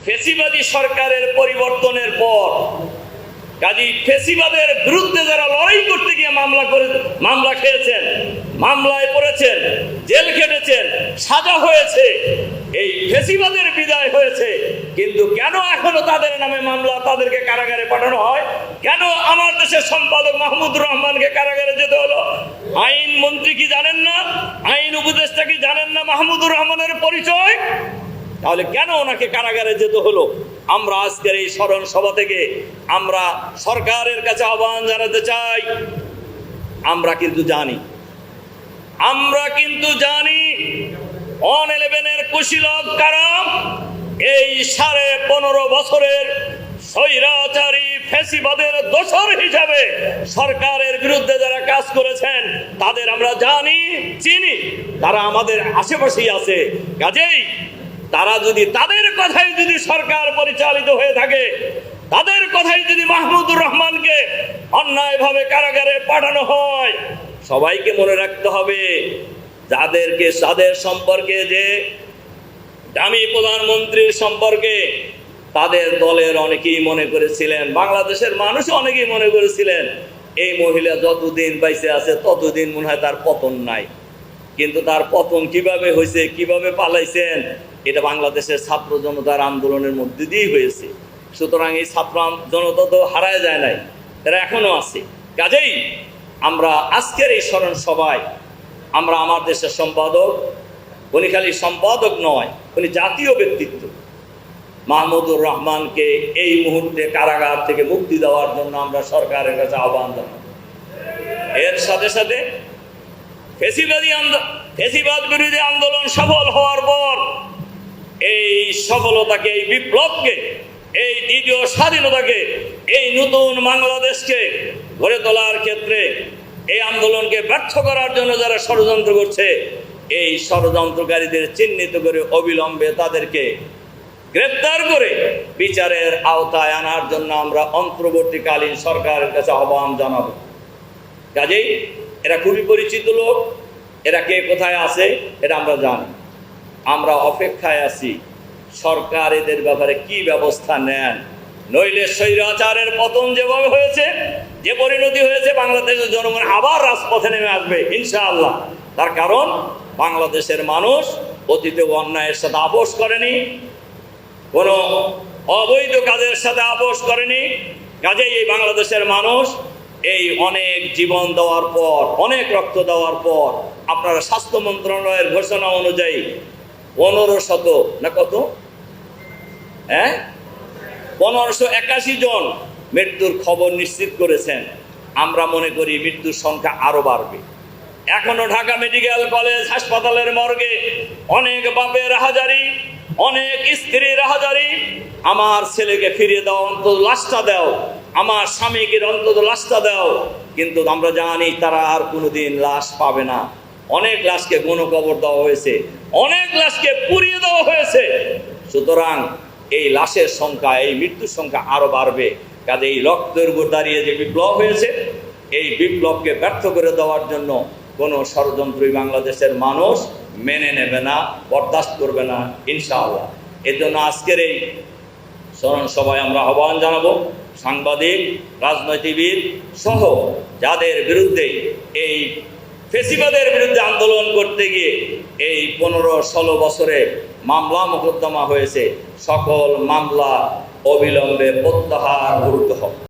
ফেসিবাদী সরকারের পরিবর্তনের পর কাজী ফেসিবাদের বিরুদ্ধে যারা লড়াই করতে গিয়ে মামলা খেয়েছেন, মামলায় পড়েছেন, জেল খেটেছেন, সাজা হয়েছে, এই ফেসিবাদের বিদায় হয়েছে, কিন্তু কেন এখনো তাদের নামে মামলা, তাদেরকে কারাগারে পাঠানো হয়? কেন আমার দেশের সম্পাদক মাহমুদুর রহমানকে কারাগারে যেতে হলো? আইন মন্ত্রী কি জানেন না? আইন উপদেষ্টা কি জানেন না মাহমুদুর রহমানের পরিচয়? তাহলে কেন ওনাকে কারাগারে যেতে হলো? আমরা আজকের এই স্মরণ সভা থেকে আমরা সরকারের কাছে আহ্বান জানাতে চাই, আমরা কিন্তু জানি অন-11-এর কুশীলব কারা, এই 15.5 বছরের স্বৈরাচারী ফ্যাসিবাদের দোসর হিসাবে সরকারের বিরুদ্ধে যারা কাজ করেছেন তাদের আমরা চিনি, তারা আমাদের আশেপাশেই আছে। কাজেই তাদের কথাই যদি সরকার পরিচালিত হয়ে থাকে, তাদের কথাই যদি মাহমুদুর রহমানকে অন্যায়ভাবে কারাগারে পাঠানো হয়, সবাইকে মনে রাখতে হবে যাদের সম্পর্কে, যে দামি প্রধানমন্ত্রীর সম্পর্কে তাদের দলের অনেকেই মনে করেছিলেন, বাংলাদেশের মানুষ অনেকেই মনে করেছিলেন এই মহিলা যতদিন বাইসে আছে ততদিন মনে হয় তার পতন নাই। কিন্তু তার পতন কিভাবে হয়েছে, কিভাবে পালাইছেন, এটা বাংলাদেশের ছাত্র জনতার আন্দোলনের মধ্যে দিয়েই হয়েছে। সুতরাং এই ছাত্র জনতা তো হারায় যায় নাই, তারা এখনো আছে। কাজেই আমরা আজকের এই স্মরণ সভায় আমরা আমার দেশের সম্পাদক, উনি খালি সম্পাদক নয়, উনি জাতীয় ব্যক্তিত্ব, মাহমুদুর রহমানকে এই মুহূর্তে কারাগার থেকে মুক্তি দেওয়ার জন্য আমরা সরকারের কাছে আহ্বান জানাব। এর সাথে সাথে ফেসিবাদ বিরোধী আন্দোলন সফল হওয়ার পর এই সফলতাকে, এই বিপ্লবকে, এই দ্বিতীয় স্বাধীনতাকে, এই নতুন বাংলাদেশকে গড়ে তোলার ক্ষেত্রে এই আন্দোলনকে ব্যর্থ করার জন্য যারা ষড়যন্ত্র করছে, এই ষড়যন্ত্রকারীদের চিহ্নিত করে অবিলম্বে তাদেরকে গ্রেপ্তার করে বিচারের আওতায় আনার জন্য আমরা অন্তর্বর্তীকালীন সরকারের কাছে আহ্বান জানাবো। কাজেই এরা খুবই পরিচিত লোক, এরা কে কোথায় আছে এটা আমরা জানি। আমরা অপেক্ষায় আছি সরকার এদের ব্যাপারে কি ব্যবস্থা নেন, নইলে স্বৈরাচারের পতন যেভাবে হয়েছে, যে পরিণতি হয়েছে, বাংলাদেশের জনগণ আবার রাজপথে নেমে আসবে ইনশাআল্লাহ। তার কারণ বাংলাদেশের মানুষ অতীতে অন্যায়ের সাথে আপোষ করেনি, কোনো অবৈধ কাজের সাথে আপোষ করেনি। কাজেই এই বাংলাদেশের মানুষ এই অনেক জীবন দেওয়ার পর, অনেক রক্ত দেওয়ার পর, আপনারা স্বাস্থ্য মন্ত্রণালয়ের ঘোষণা অনুযায়ী 1500 না কত, 1581 জন মৃত্যুর খবর নিশ্চিত করেছেন। আমরা মনে করি মৃত্যুর সংখ্যা আরো বাড়বে। এখনো ঢাকা মেডিকেল কলেজ হাসপাতালের মর্গে অনেক বাপের হাজারি, অনেক স্ত্রীর হাজারি, আমার ছেলেকে ফিরিয়ে দাও, অন্তত লাশটা দাও, আমার স্বামীকে অন্তত লাশটা দাও। কিন্তু আমরা জানি তারা আর কোনোদিন লাশ পাবে না। অনেক লাশকে গণকবর দেওয়া হয়েছে, অনেক লাশকে পুড়িয়ে দেওয়া হয়েছে। সুতরাং এই লাশের সংখ্যা, এই মৃত্যুর সংখ্যা আরো বাড়বে। কাজে এই রক্তের উপর দাঁড়িয়ে যে বিপ্লব হয়েছে, এই বিপ্লবকে ব্যর্থ করে দেওয়ার জন্য কোনো ষড়যন্ত্রই বাংলাদেশের মানুষ মেনে নেবে না, বরদাস্ত করবে না ইনশাআল্লাহ। এর জন্য আজকের এই স্মরণ সভায় আমরা আহ্বান জানাবো সাংবাদিক, রাজনীতিবিদ সহ যাদের বিরুদ্ধে, এই ফেসিবাদের বিরুদ্ধে আন্দোলন করতে গিয়ে এই 15-16 বছরে মামলা মোকদ্দমা হয়েছে, সকল মামলা অবিলম্বে প্রত্যাহার করতে হবে।